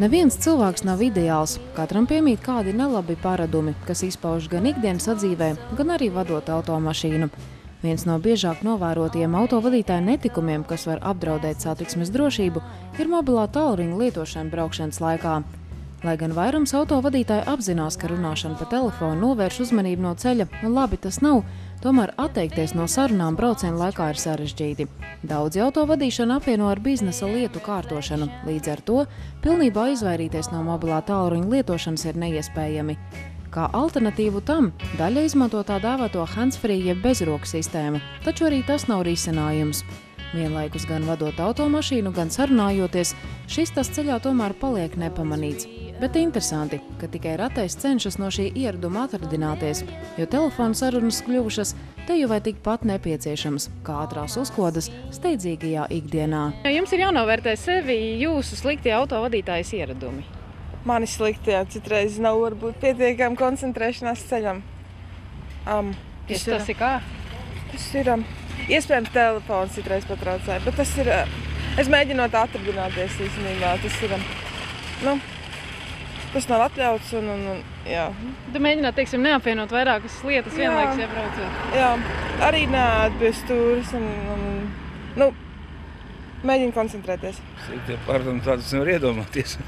Neviens cilvēks nav ideāls, katram piemīt kādi nelabi paradumi, kas izpauž gan ikdienas sadzīvē, gan arī vadot automašīnu. Viens no biežāk novērotiem autovadītāju netikumiem, kas var apdraudēt satiksmes drošību, ir mobilā tālruņa lietošana braukšanas laikā. Lai gan vairums autovadītāji apzinās, ka runāšana pa telefonu novērš uzmanību no ceļa, un labi tas nav, tomēr atteikties no sarunām brauciena laikā ir sarežģīti. Daudzi autovadīšanu apvieno ar biznesa lietu kārtošanu, līdz ar to pilnībā izvairīties no mobilā tālruņa lietošanas ir neiespējami. Kā alternatīvu tam, daļa izmanto tā dēvēto handsfree jeb bezroku sistēmu, taču arī tas nav risinājums. Vienlaikus gan vadot automašīnu, gan sarunājoties, šis tas ceļā tomēr paliek nepamanīts. Bet interesanti, ka tikai ratais cenšas no šī ieraduma atradināties, jo telefonu sarunas kļuvušas teju vai tikpat nepieciešams, kā ātrās uzkodas steidzīgajā ikdienā. Jums ir jānovērtē sevi jūsu sliktie autovadītājas ieradumi. Mani sliktie, citreiz nav varbūt pietiekami koncentrēšanās ceļam. Tas ir kā? Tas ir, iespējams telefons citreiz patraucē, bet tas ir, es mēģinot atradināties īstenībā, tas ir, tas nav atļauts jā. Tu mēģināt, teiksim, neapvienot vairākas lietas vienlaikus iebraucot? Jā, arī neāt pie stūras mēģinu koncentrēties. Sliktie paradumi tādus nevar iedomāties.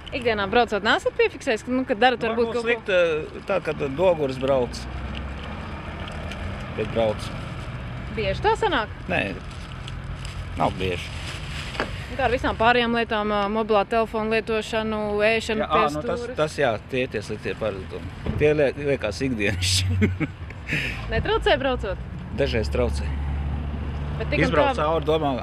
Ikdienā braucot nesat piefiksējis, ka darat varbūt kaut ko? Slikta tā, kad Doguras brauc. Bet brauc. Bieži tā sanāk? Nē, nav bieži. Kā ar visām pārējām lietām, mobilā telefonu lietošanu, ēšanu pie stūras? Tie sliktie paradumi. Tie liekas ikdienišķi. Netraucē braucot? Dažreiz traucē. Izbrauc cauri, domā,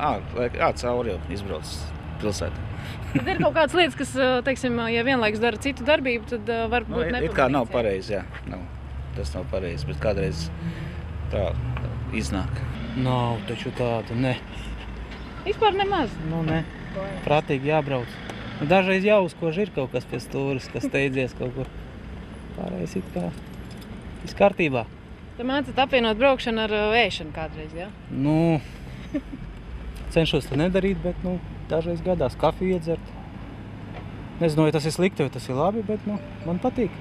cauri jau izbrauc pilsētā. Tad ir kaut kādas lietas, kas, teiksim, ja vienlaikus dara citu darbību, tad varbūt nepamanīts. It kā nav pareizi, jā. Tas nav pareizi, bet kādreiz tā iznāk. Nav taču tāda, ne. Vispār nemaz? Ne. Prātīgi jābrauc. Dažreiz jāuzkož ir kaut kas pie stūras, kas steidzies kaut kur. Pārējais it kā viss kārtībā. Te mācat apvienot braukšanu ar ēšanu kādreiz, jā? Cenšos to nedarīt, bet, dažreiz gadās kafiju iedzert. Nezinu, vai tas ir slikti, vai tas ir labi, bet, man patīk.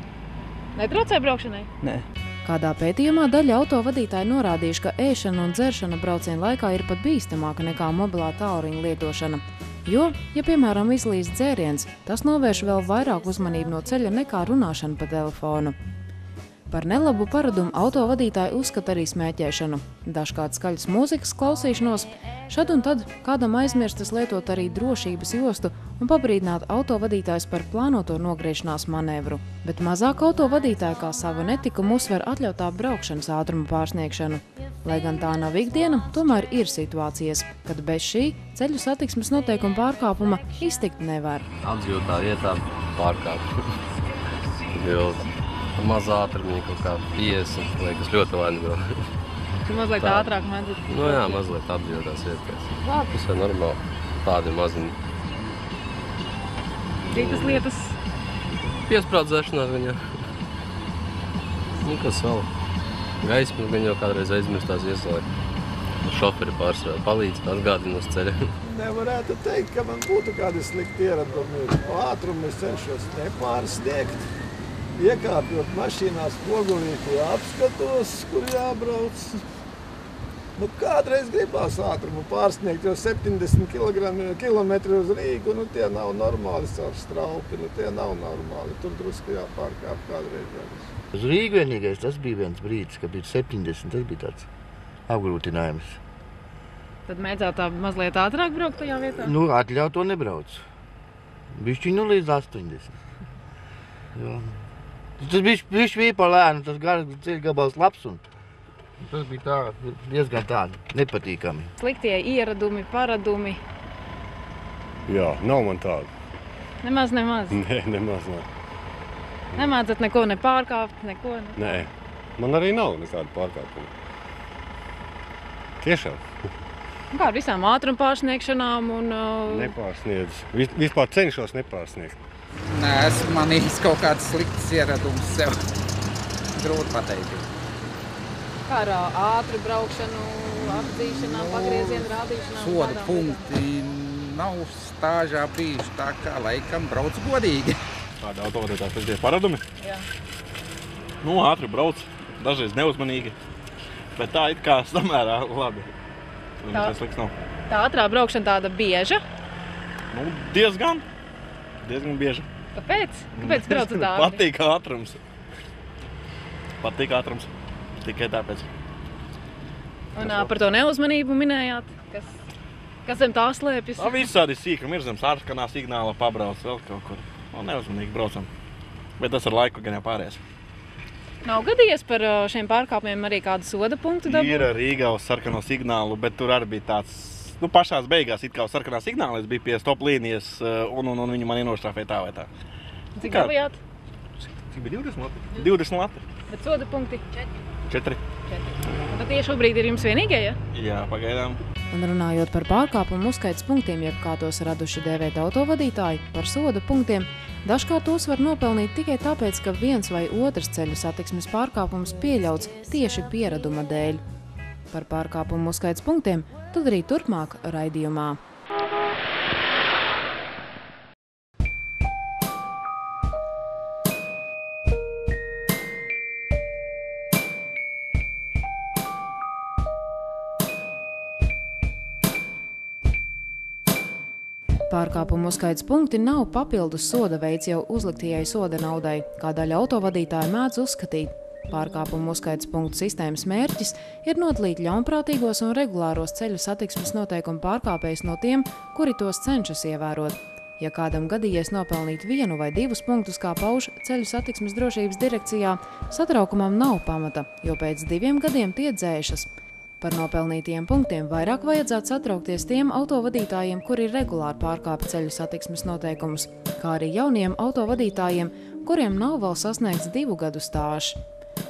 Netraucē braukšanai? Nē. Kādā pētījumā daļa autovadītāji norādījuši, ka ēšana un dzeršana brauciena laikā ir pat bīstamāka nekā mobilā tālruņa lietošana. Jo, ja piemēram izlīst dzēriens, tas novērš vēl vairāk uzmanību no ceļa nekā runāšana pa telefonu. Par nelabu paradumu autovadītāji uzskata arī smēķēšanu, dažkārt skaļas mūzikas klausīšanos, šad un tad kādam aizmirstas lietot arī drošības jostu un pabrīdināt autovadītājs par plānoto nogriešanās manevru. Bet mazāk autovadītāji kā savu netikumu uzsver atļautā braukšanas ātruma pārsniegšanu. Lai gan tā nav ikdiena, tomēr ir situācijas, kad bez šī ceļu satiksmes noteikuma pārkāpuma iztikt nevar. Apdzīvotā vietā pārkāpuma. Maz ātrumī kaut kā 50, liekas ļoti vainīgo. Tu mazliet ātrāk mēdzat? Jā, mazliet apdzīvotās vietās. Tas ir normāli. Tādi maziņi. Citas lietas? Piesprādzēšanās viņā. Kas vēl? Gaismas gan jau kādreiz aizmirstās ieslēgt. Šoferi pārsvarā palīdz, atgādina uz ceļa. Nevarētu teikt, ka man būtu kādi slikti ieradumi. Ātrumu es cenšos nepārsniegt. Iekāpjot mašīnā spogulīti apskatos, kur jābrauc. Kādreiz gribās ātrumu pārsniegt, jo 70 kilometri uz Rīgu, tie nav normāli caur straupi, tie nav normāli. Tur drusku jāpārkāp kādreiz. Uz Rīgu vienīgais tas bija viens brīdis, kad bija 70, tas bija tāds apgrūtinājums. Tad mēdzāt tā mazliet ātrāk braukt tajā vietā? Atļaut to nebrauc. Bišķiņu līdz 80. Jo. Tas bija pa lēnu, tas ceļgabals labs un tas bija diezgan nepatīkami. Sliktie ieradumi, paradumi? Jā, nav man tādu. Nemaz? Nē, nemaz nav. Nemācat neko nepārkāpt, neko? Nē, man arī nav nekāda pārkāpuma. Tiešām. Kā ar visām ātruma pārsniegšanām un... Nepārsniedz. Vispār cenšos nepārsniegt. Nē, esmu manījis kaut kāds slikts ieradums sev. Grūti pateikt. Kā ar ātru braukšanu, apdzīšanām, pagriezienu rādīšanām? Soda punkti nav stāžā bijuši, tā kā laikam brauc godīgi. Kāda autovadītāja tas tie paradumi? Jā. Nu, ātri brauc, dažreiz neuzmanīgi, bet tā it kā samērā labi. Tas slikts nav. Tā ātrā braukšana tāda bieža? Nu, diezgan bieži. Kāpēc? Kāpēc braucat ātri? Patīk ātrums. Tikai tāpēc. Un par to neuzmanību minējāt? Kas zem tā slēpjas? Tā visādi sīkam ir zem sarkanā signāla pabrauc vēl kaut kur. Un neuzmanīgi braucam. Bet tas ar laiku gan jau pāries. Nav gadījies par šiem pārkāpumiem arī kādu soda punktu dabūt? Ir Rīgā uz sarkano signālu, bet tur arī bija tāds, nu pašās beigās it kā uz sarkanā signāla, es biju pie stop līnijas un viņi man inoštrāfēja tā vai tā. Cik dabījāt? Cik bija 20 lati? 20 lati. Bet soda punkti? 4. Un tad tie šobrīd ir jums vienīgie, ja? Jā, pagaidām. Un runājot par pārkāpumu uzskaites punktiem, jeb kā tos raduši dēvēt autovadītāji, par soda punktiem, dažkārt tos var nopelnīt tikai tāpēc, ka viens vai otrs ceļu satiksmes pārkāpums pieļauts tieši pieraduma dēļ. Par pārkāpumu uzskaites punktiem tad arī turpmāk raidījumā. Pārkāpumu uzskaites punkti nav papildus soda veids jau uzliktajai soda naudai, kā daļa autovadītāja mēdz uzskatīt. Pārkāpumu uzskaites punktu sistēmas mērķis ir nodalīt ļaunprātīgos un regulāros ceļu satiksmes noteikumu pārkāpējus no tiem, kuri tos cenšas ievērot. Ja kādam gadījies nopelnīt 1 vai 2 punktus, kā pauž Ceļu satiksmes drošības direkcijā, satraukumam nav pamata, jo pēc 2 gadiem tie dzēšas. Par nopelnītajiem punktiem vairāk vajadzētu satraukties tiem autovadītājiem, kuri regulāri pārkāpj ceļu satiksmes noteikumus, kā arī jauniem autovadītājiem, kuriem nav vēl sasniegts 2 gadu stāžs.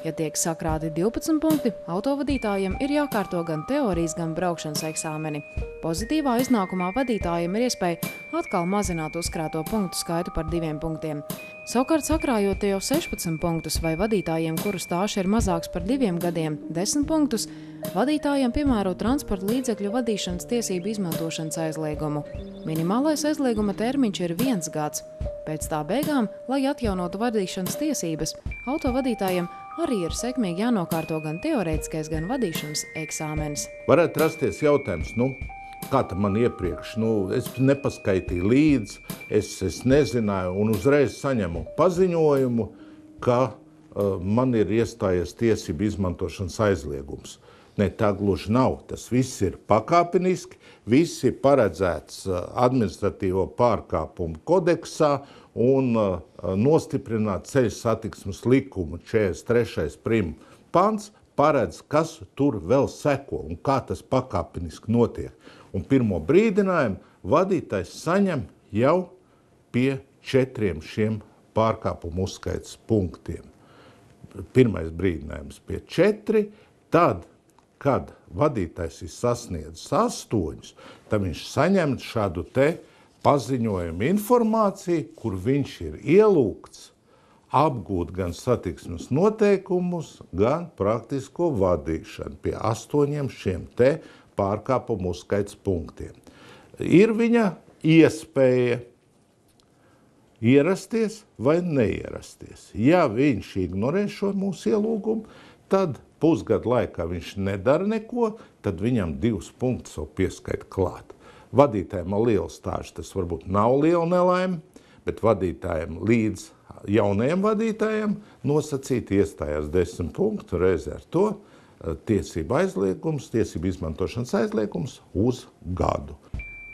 Ja tiek sakrāti 12 punkti, autovadītājiem ir jākārto gan teorijas, gan braukšanas eksāmeni. Pozitīvā iznākumā vadītājiem ir iespēja atkal mazināt uzkrāto punktu skaitu par 2 punktiem. Savukārt sakrājot jau 16 punktus vai vadītājiem, kuru stāžs ir mazāks par 2 gadiem, 10 punktus, vadītājiem piemēro transporta līdzekļu vadīšanas tiesību izmantošanas aizliegumu. Minimālais aizlieguma termiņš ir 1 gads. Pēc tā beigām, lai atjaunotu vadīšanas tiesības, autovadītājiem arī ir sekmīgi jānokārto gan teorētiskais, gan vadīšanas eksāmenis. Varētu rasties jautājums, kā tad man iepriekš? Es nepaskaitīju līdzi, es nezināju un uzreiz saņemu paziņojumu, ka man ir iestājies tiesību izmantošanas aizliegums. Ne, tā gluži nav. Tas viss ir pakāpeniski, viss ir paredzēts administratīvo pārkāpumu kodeksā un nostiprināt ceļu satiksmes likumu 43. prim pants paredz, kas tur vēl seko un kā tas pakāpeniski notiek. Un pirmo brīdinājumu vadītājs saņem jau pie 4 šiem pārkāpumu uzskaites punktiem. Pirmais brīdinājums pie 4, tad, kad vadītājs ir sasniedzis 8, tad viņš saņem šādu te paziņojumu informāciju, kur viņš ir ielūgts apgūt gan satiksmes noteikumus, gan praktisko vadīšanu pie 8 šiem te pārkāpumu uzskaites punktiem. Ir viņa iespēja ierasties vai neierasties. Ja viņš ignorē šo mūsu ielūgumu, tad pusgadu laikā viņš nedara neko, tad viņam 2 punktus vēl pieskaita klāt. Vadītājiem ar lielu stāžu tas varbūt nav liela nelaime, bet vadītājiem līdz jaunajiem vadītājiem nosacīti iestājās 10 punktu reizē ar to tiesību aizliegums, tiesību izmantošanas aizliegums uz gadu.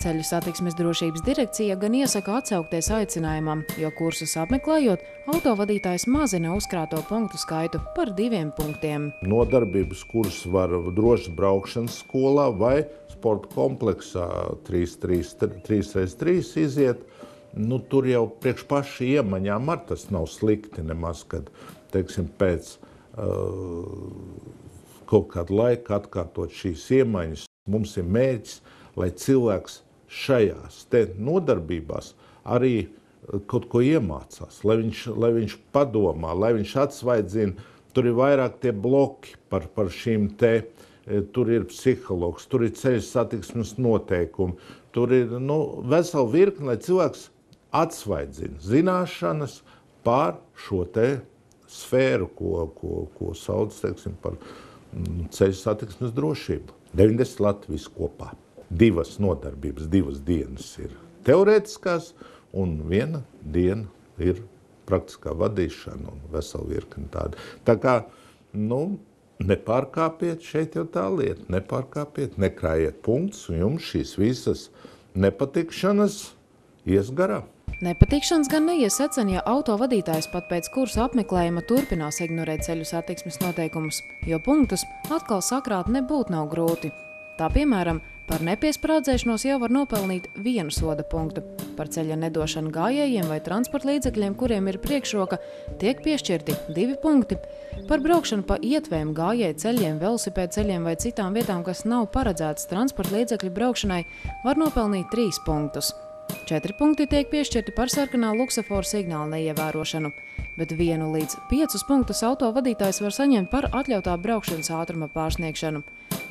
Ceļu satiksmes drošības direkcija gan iesaka atsaukties aicinājumam, jo kursus apmeklējot, autovadītājs mazina uzkrāto punktu skaitu par 2 punktiem. Nodarbības kursus var drošas braukšanas skolā vai sporta kompleksā 3x3 iziet. Tur jau priekš paši iemaņām ar tas nav slikti nemaz, kad, teiksim, pēc kaut kādu laiku atkārtot šīs iemaņas. Mums ir mērķis, lai cilvēks šajās te nodarbībās arī kaut ko iemācās, lai viņš padomā, lai viņš atsvaidzina. Tur ir vairāk tie bloki par šīm te tur ir psihologs, tur ir ceļu satiksmes noteikumi, tur ir vesela virkne, lai cilvēks atsvaidzina zināšanas par šo te sfēru, ko sauc, teiksim, par ceļu satiksmes drošību. 90 Latvijas kopā. 2 nodarbības, 2 dienas ir teorētiskās, un 1 diena ir praktiskā vadīšana un vesela virkne tāda. Tā kā, nepārkāpiet, šeit jau tā lieta, nepārkāpiet, nekrājiet punktus, un jums šīs visas nepatikšanas ies garām. Nepatikšanas gan neies secen, ja autovadītājs pat pēc kursa apmeklējuma turpinās ignorēt ceļu satiksmes noteikumus, jo punktus atkal sakrāt nebūtu nav grūti. Tā piemēram, par nepiesprādzēšanos jau var nopelnīt 1 soda punktu. Par ceļa nedošanu gājējiem vai transporta līdzekļiem, kuriem ir priekšroka, tiek piešķirti 2 punkti. Par braukšanu pa ietvēm, gājēju ceļiem, velosipēdceļiem vai citām vietām, kas nav paredzētas transporta līdzekļu braukšanai, var nopelnīt 3 punktus. 4 punkti tiek piešķirti par sarkanā luksaforu signālu neievērošanu, bet 1 līdz 5 punktus autovadītājs var saņemt par atļautā braukšanas ātruma pārsniegšanu,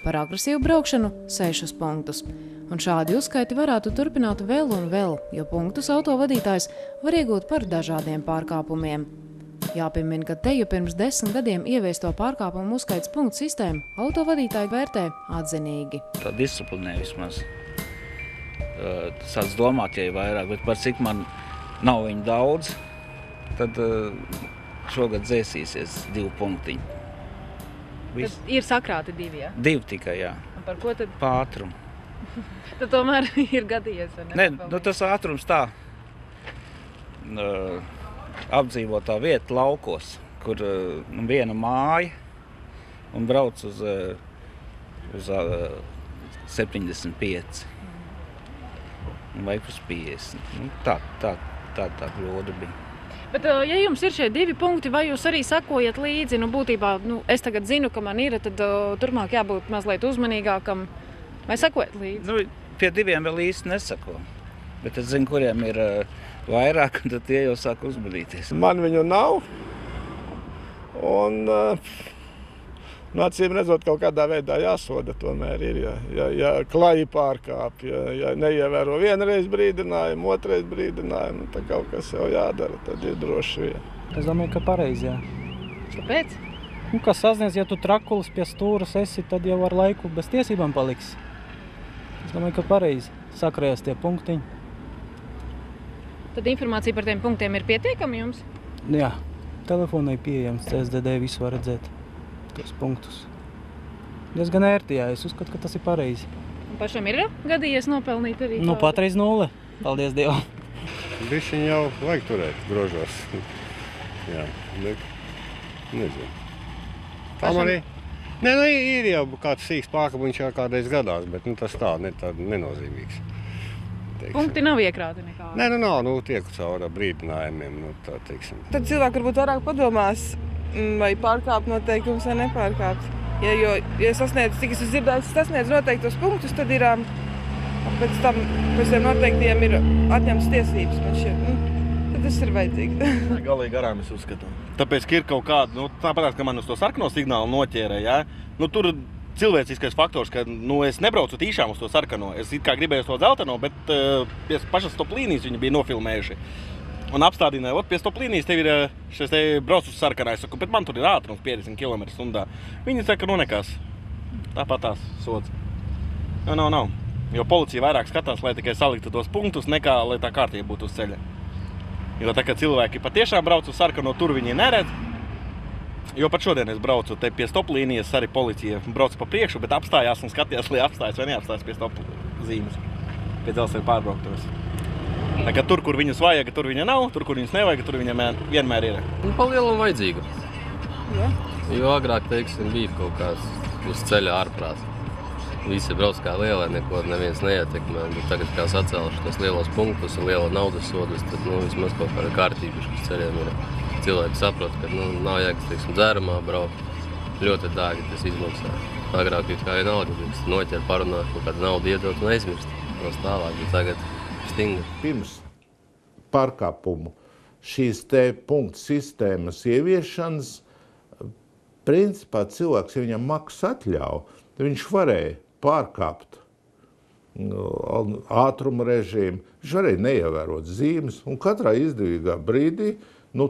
par agresīvu braukšanu 6 punktus. Un šādi uzskaiti varētu turpināt vēl un vēl, jo punktus autovadītājs var iegūt par dažādiem pārkāpumiem. Jāpiemina, ka te jau pirms 10 gadiem ieviesto pārkāpumu uzskaits punktu sistēmu autovadītāji vērtē atzinīgi. Tā disciplinē vismaz. Sāc domāt, ja ir vairāk, bet par cik man nav viņu daudz, tad šogad dzēsīsies 2 punktiņi. Tad ir sakrāti 2, jā? 2 tikai, jā. Un par ko tad? Pa ātrumu. Tad tomēr ir gadījies, vai ne? Nē, tas ātrums tā. Apdzīvotā vieta laukos, kur viena māja un brauc uz 75. Vai uz 50. Tā bļoda bija. Bet, ja jums ir šie 2 punkti, vai jūs arī sakojat līdzi? Būtībā, es tagad zinu, ka man ir, tad turpmāk jābūt mazliet uzmanīgākam. Vai sakojat līdzi? Pie 2 vēl īsti nesako. Bet es zinu, kuriem ir vairāk, un tad tie jau sāk uzmanīties. Man viņu nav. Un acīm redzot, kaut kādā veidā jāsoda tomēr ir, ja klaji pārkāp, ja neievēro vienreiz brīdinājumu, otrais brīdinājumu, tad kaut kas jau jādara, tad ir droši vien. Es domāju, ka pareizi, jā. Kāpēc? Kas sasniedz, ja tu trakulis pie stūras esi, tad jau ar laiku bez tiesībām paliks. Es domāju, ka pareizi sakrējās tie punktiņi. Tad informācija par tiem punktiem ir pietiekama jums? Jā, telefonai pieejams, CSDD visu var redzēt. Tos punktus. Diezgan ērti, jā, es uzskatu, ka tas ir pareizi. Un pašam ir gadījies nopelnīt arī? Patreiz 0. Paldies Dievam. Bišķiņ jau vajag turēt grožos. Jā, nezinu. Tā man ir. Ir jau kāds sīks pārkāpums jau kādreiz gadās, bet tas tā nenozīmīgs. Punkti nav iekrāti nekā? Nē, nav, tieku caur brīdinājumiem, tā teiksim. Tad cilvēki varbūt vairāk padomās, vai pārkāpt noteikumus vai nepārkāpt. Jo sasniedz, cik es dzirdēju, sasniedz noteiktos punktus, tad ir pēc tam pēc tiem noteiktiem ir atņemtas tiesības. Man šķiet, tad tas ir vajadzīgi. Galīgi garām es uzskatu. Tāpēc, ka ir kaut kāda, tāpēc, ka man uz to sarkano signālu noķēra, jā, tur cilvēciskais faktors, ka es nebraucu tīšām uz to sarkano. Es it kā gribēju uz to dzelteno, bet pie pašas stop līnijas viņi bija nofilmējuši. Un apstādināja, pie stop līnijas tev ir šis te brauc uz sarkanā. Es saku, bet man tur ir ātrums 50 km/h. Viņi saka, nekas. Tāpat tās sods. Nav. Jo policija vairāk skatās, lai tikai saliktu tos punktus, nekā lai tā kārtība būtu uz ceļa. Jo tā kā cilvēki patiešām brauc uz sarkano, tur viņi neredz. Jo pat šodien es braucu te pie stop līnijas, arī policija brauc pa priekšu, bet apstājās un skatījās, lai apstājas vai neapstājas pie stop zīmes. Pie dzelzceļa pārbrauktuves. Ka tur, kur viņus vajag, tur viņa nav, tur, kur viņus nevajag, tur viņa vienmēr ir. Pa lielam vajadzīga. Ja? Jo agrāk, teiksim, bija kaut kāds uz ceļa ārprāts. Visi brauc kā lielai, neko neviens neietekmē. Tagad, kā sacēluši tos lielos punktus un lielo naudas sodus, tad vismaz kaut kāda kārtība uz ceļiem ir. Cilvēki saprot, ka nav jēgas, teiksim, dzērumā braukt. Ļoti dārgi tas izmaksā. Agrāk ir kā vienalga, noķer, parunā, kaut kādu naudu iedot un aizmirst. Tālāk, bet tagad stingri. Pirms pārkāpumu šīs te punktu sistēmas ieviešanas, principā cilvēks, ja viņam maksas atļauj, viņš varēja pārkāpt ātruma režīmu, viņš varēja neievērot zīmes, un katrā izdevīgā brīdī,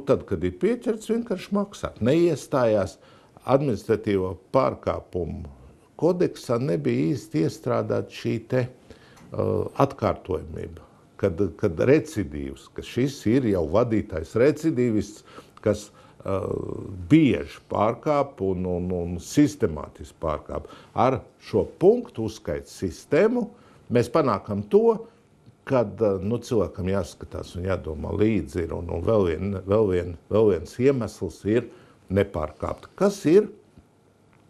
tad, kad ir pieķerts, vienkārši maksāt. Neiestājās administratīvo pārkāpumu kodeksā, nebija īsti iestrādāt šī te atkārtojumība, kad recidīvs, ka šis ir jau vadītājs recidīvists, kas bieži pārkāp un sistemātiski pārkāp. Ar šo punktu uzskaits sistēmu mēs panākam to, kad cilvēkam jāskatās un jādomā līdzi ir, un vēl viens iemesls ir nepārkāpt. Kas ir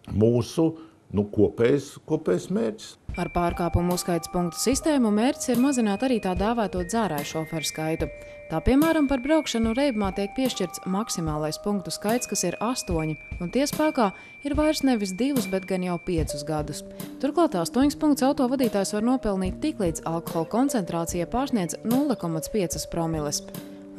mūsu kopējs mērķis? Ar pārkāpumu uzskaits punktu sistēmu mērķis ir mazināt arī tā dēvēto dzērāju šoferu skaitu. Tā, piemēram, par braukšanu reibumā tiek piešķirts maksimālais punktu skaits, kas ir 8, un tie spēkā ir vairs nevis 2, bet gan jau 5 gadus. Turklāt 8 punktus autovadītājs var nopelnīt tik līdz alkohola koncentrācija pārsniedz 0,5 promilles.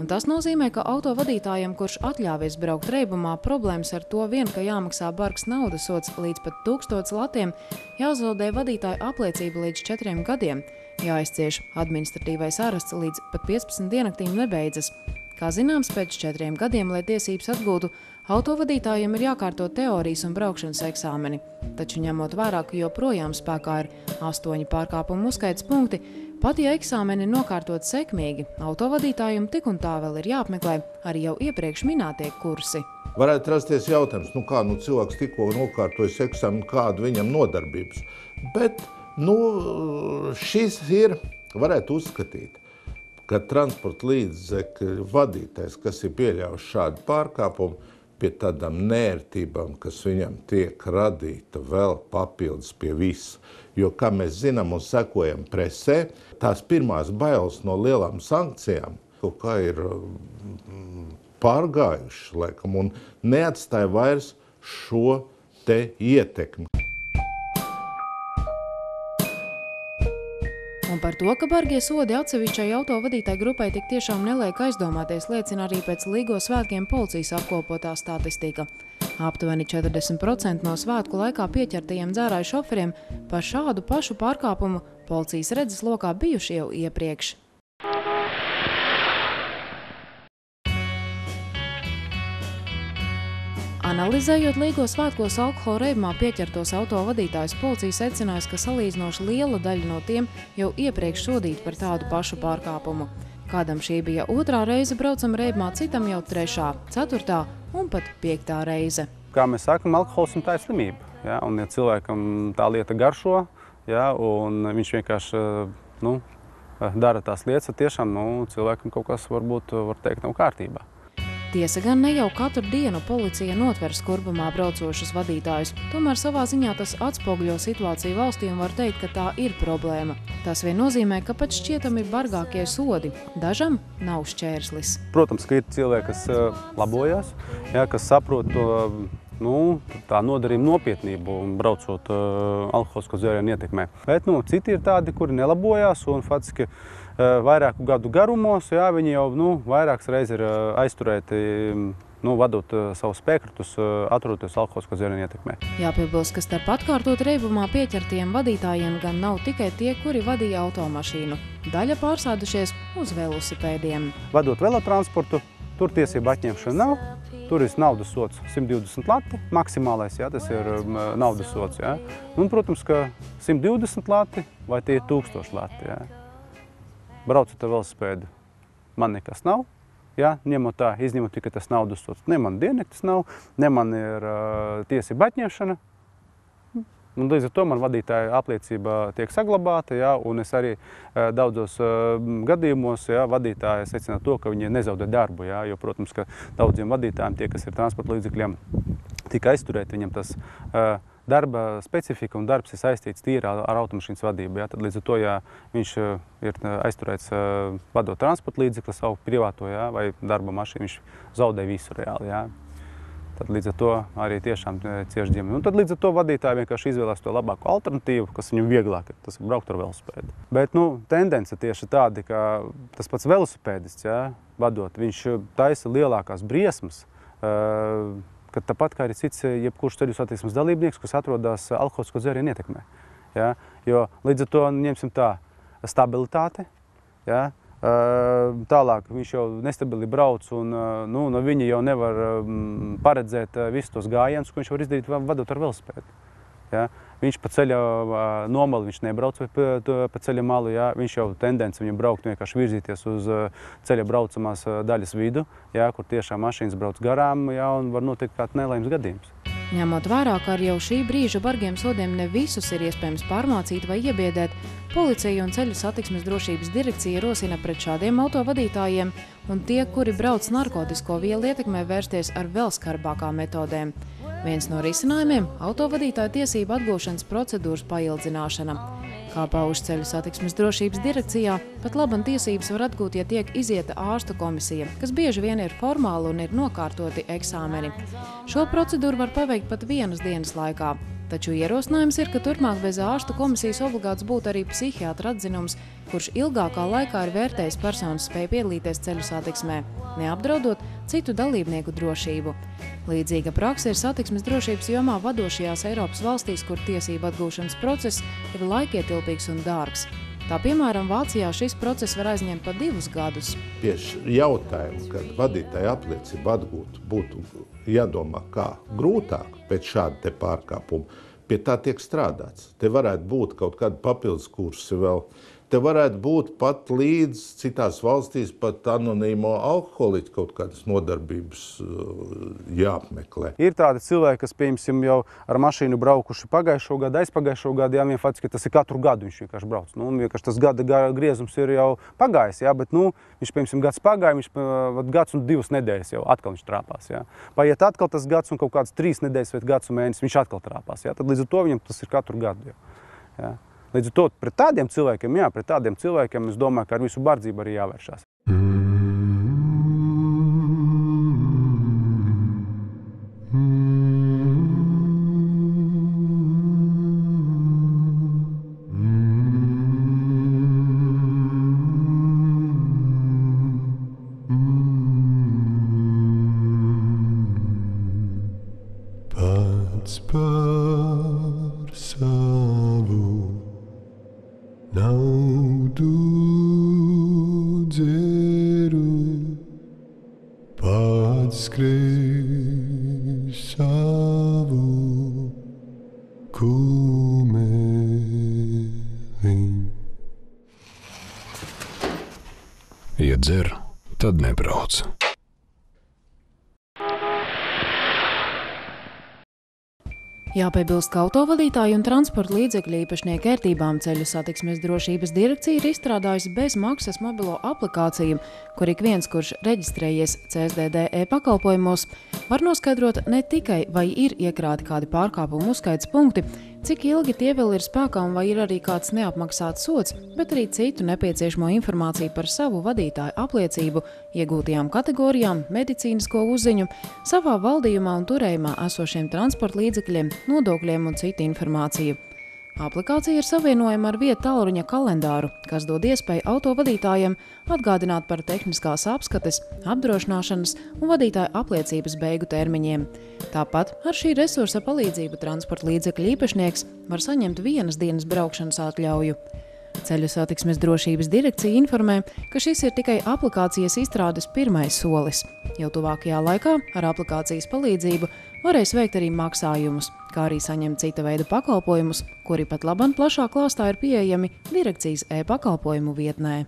Un tas nozīmē, ka autovadītājiem, kurš atļāvies braukt reibumā, problēmas ar to vien, ka jāmaksā bargs naudas sods līdz pat 1000 latiem, jāzaudē vadītāja apliecība līdz 4 gadiem, jāizcieš administratīvais arests līdz pat 15 diennaktīm nebeidzas. Kā zināms, pēc 4 gadiem, lai tiesības atgūtu, autovadītājiem ir jākārto teorijas un braukšanas eksāmeni. Taču ņemot vērā, ka joprojām spēkā ir 8 pārkāpumu uzskaits punkti, pat ja eksāmeni nokārtot sekmīgi, autovadītājiem tik un tā vēl ir jāapmeklē arī jau iepriekš minētie kursi. Varētu rasties jautājums, cilvēks tikko nokārtojas eksāmenu, kādu viņam nodarbības. Bet, šis ir, varētu uzskatīt, ka transporta līdzekļu vadītājs, kas ir pieļāvis šādu pārkāpumu, pie tādām nērtībām, kas viņam tiek radīta vēl papildus pie visa. Jo, kā mēs zinām un sekojam presē, tās pirmās bailes no lielām sankcijām kaut kā ir pārgājušas, laikam, un neatstāja vairs šo te ietekmi. Un par to, ka bargie sodi atsevišķai autovadītāju grupai tik tiešām neliek aizdomāties, liecina arī pēc Līgo svētkiem policijas apkopotā statistika. Aptuveni 40% no svētku laikā pieķertajiem dzērāju šoferiem par šādu pašu pārkāpumu policijas redzes lokā bijuši jau iepriekš. Analizējot Līgo svētkos alkohola reibumā pieķertos autovadītājus, policija secinājusi, ka salīdzinoši liela daļa no tiem jau iepriekš sodīti par tādu pašu pārkāpumu. Kādam šī bija 2. reize braucam reibumā, citam jau 3., 4. un pat 5. reize. Kā mēs sakam, alkoholisms tā ir slimība. Ja? Un ja cilvēkam tā lieta garšo, ja? Un viņš vienkārši dara tās lietas, tad tiešām cilvēkam kaut kas varbūt var teikt nav kārtībā. Tiesa gan ne jau katru dienu policija notver skurbumā braucošus vadītājus, tomēr savā ziņā tas atspoguļo situāciju valstī un var teikt, ka tā ir problēma. Tas vien nozīmē, ka pat šķietami bargākie sodi dažam nav šķērslis. Protams, ka ir cilvēki, kas labojās, ja, kas saprot to tā nodarījuma nopietnību un braucot alkoholisko dzērienu ietekmē. Bet citi ir tādi, kuri nelabojās un faktiski vairāku gadu garumos, jā, viņi jau vairākas reizes ir aizturēti, vadot savus spēkratus, atrodoties alkoholisko dzērienu ietekmē. Jāpiebilst, ka starp atkārtot reibumā pieķertiem vadītājiem gan nav tikai tie, kuri vadīja automašīnu. Daļa pārsēdušies uz velosipēdiem. Vadot velotransportu, tur tiesība atņemšana nav. Tur ir naudas sods 120 lati, maksimālais, jā, tas ir naudas sods. Jā. Un, protams, ka 120 lati vai tie ir 1000 lati. Jā. Braucot ar velosipēdu, man nekas nav, jā, izņemot tikai tas naudas sods. Ne man dienektis nav, ne man ir tiesība atņemšana. Un līdz ar to man vadītāja apliecība tiek saglabāta, jā, un es arī daudzos gadījumos vadītāji secina to, ka viņi nezaudē darbu, jā, jo, protams, ka daudziem vadītājiem, tie, kas ir transporta līdzekļiem, tika aizturēti, viņam tas darba specifika un darbs ir saistīts tīri ar automašīnas vadību. Jā. Tad līdz ar to, ja viņš ir aizturēts vadot transporta līdzekli savu privāto vai darba mašīnu, viņš zaudē visu reāli. Jā. Tad līdz ar to arī tiešām cieši ģimeni. Un tad līdz ar to vadītāji vienkārši izvēlās to labāko alternatīvu, kas viņam vieglāk ir, tas ir braukt ar velosipēdu. Bet tendence tieši tāda, ka tas pats velosipēdists, jā, vadot, viņš taisa lielākās briesmas, ka tāpat kā arī cits jebkurš ceļu satiksmes dalībnieks, kas atrodas alkoholisko dzērienu ietekmē. Ja? Jo līdz ar to ņemsim tā stabilitāte, ja? Tālāk viņš jau nestabili brauc un no viņa jau nevar paredzēt visus tos gājienus, ko viņš var izdarīt vadot ar velosipēdu. Ja? Viņš pa ceļa nomalu, viņš nebrauc pa ceļa malu, ja? Viņš jau tendence viņam braukt vienkārši virzīties uz ceļa braucamās daļas vidu, ja? Kur tiešām mašīnas brauc garām, ja? Un var notikt kāds nelaimes gadījums. Ņemot vērā, ka ar jau šī brīža bargiem sodiem ne visus ir iespējams pārmācīt vai iebiedēt, policija un ceļu satiksmes drošības direkcija rosina pret šādiem autovadītājiem un tie, kuri brauc narkotisko vielu ietekmē, vērsties ar vēl skarbākām metodēm. Viens no risinājumiem – autovadītāju tiesību atgūšanas procedūras paildzināšana. Kā pauž ceļu satiksmes drošības direkcijā, pat laban tiesības var atgūt, ja tiek izieta ārstu komisija, kas bieži vien ir formāli un ir nokārtoti eksāmeni. Šo procedūru var paveikt pat vienas dienas laikā. Taču ierosinājums ir, ka turpmāk bez ārstu komisijas obligāts būtu arī psihiatra atzinums, kurš ilgākā laikā ir vērtējis personas spēju piedalīties ceļu satiksmē, neapdraudot citu dalībnieku drošību. Līdzīga prakse ir satiksmes drošības jomā vadošajās Eiropas valstīs, kur tiesību atgūšanas process ir laikietilpīgs un dārgs. Tā, piemēram, Vācijā šis process var aizņemt pa 2 gadus. Pie jautājumu, kad vadītāja apliecību atgūt, būtu jādomā, kā grūtāk pēc šāda te pārkāpuma. Pie tā tiek strādāts. Te varētu būt kaut kādi papildus kursi vēl. Te varētu būt pat līdz citās valstīs pat anonīmo alkoholiķu kaut kādas nodarbības jāapmeklē. Ir tādi cilvēki, kas, piemēram, jau ar mašīnu braukuši pagājušo gadu, aizpagājušo gadu, jā, vien faktiski tas ir katru gadu viņš vienkārši brauc. Vienkārši tas gada griezums ir jau pagājis, jā, bet, viņš, piemēram, gads pagāja, viņš gads un 2 nedēļas jau atkal viņš trāpās, jā. Paiet atkal tas gads un kaut kāds 3 nedēļas vai gads un mēnesis viņš atkal trāpās, jā. Tad līdz ar to viņam tas ir katru gadu, jā. Līdz ar to pret tādiem cilvēkiem, es domāju, ka ar visu bardzību arī jāvēršās. Pats par savu naudu dzeru, pats skrēju savu kumeli. Ja dzer, tad nebrauc. Jāpiebilst, ka autovadītāju un transporta līdzekļu īpašnieku ērtībām ceļu satiksmes drošības direkcija ir izstrādājusi bez maksas mobilo aplikāciju, kur ik viens, kurš reģistrējies CSDD e-pakalpojumos, var noskaidrot ne tikai, vai ir iekrāti kādi pārkāpumu uzskaites punkti, cik ilgi tie vēl ir spēkā un vai ir arī kāds neapmaksāts sods, bet arī citu nepieciešamo informāciju par savu vadītāju apliecību, iegūtajām kategorijām, medicīnisko uzziņu, savā valdījumā un turējumā esošiem transporta līdzekļiem, nodokļiem un citu informāciju. Aplikācija ir savienojama ar vietu tālruņa kalendāru, kas dod iespēju autovadītājiem atgādināt par tehniskās apskates, apdrošināšanas un vadītāja apliecības beigu termiņiem. Tāpat ar šī resursa palīdzību transporta līdzekļu īpašnieks var saņemt 1 dienas braukšanas atļauju. Ceļu satiksmes drošības direkcija informē, ka šis ir tikai aplikācijas izstrādes pirmais solis. Jau tuvākajā laikā ar aplikācijas palīdzību varēs veikt arī maksājumus, kā arī saņemt cita veida pakalpojumus, kuri pat laban plašā klāstā ir pieejami direkcijas e-pakalpojumu vietnē.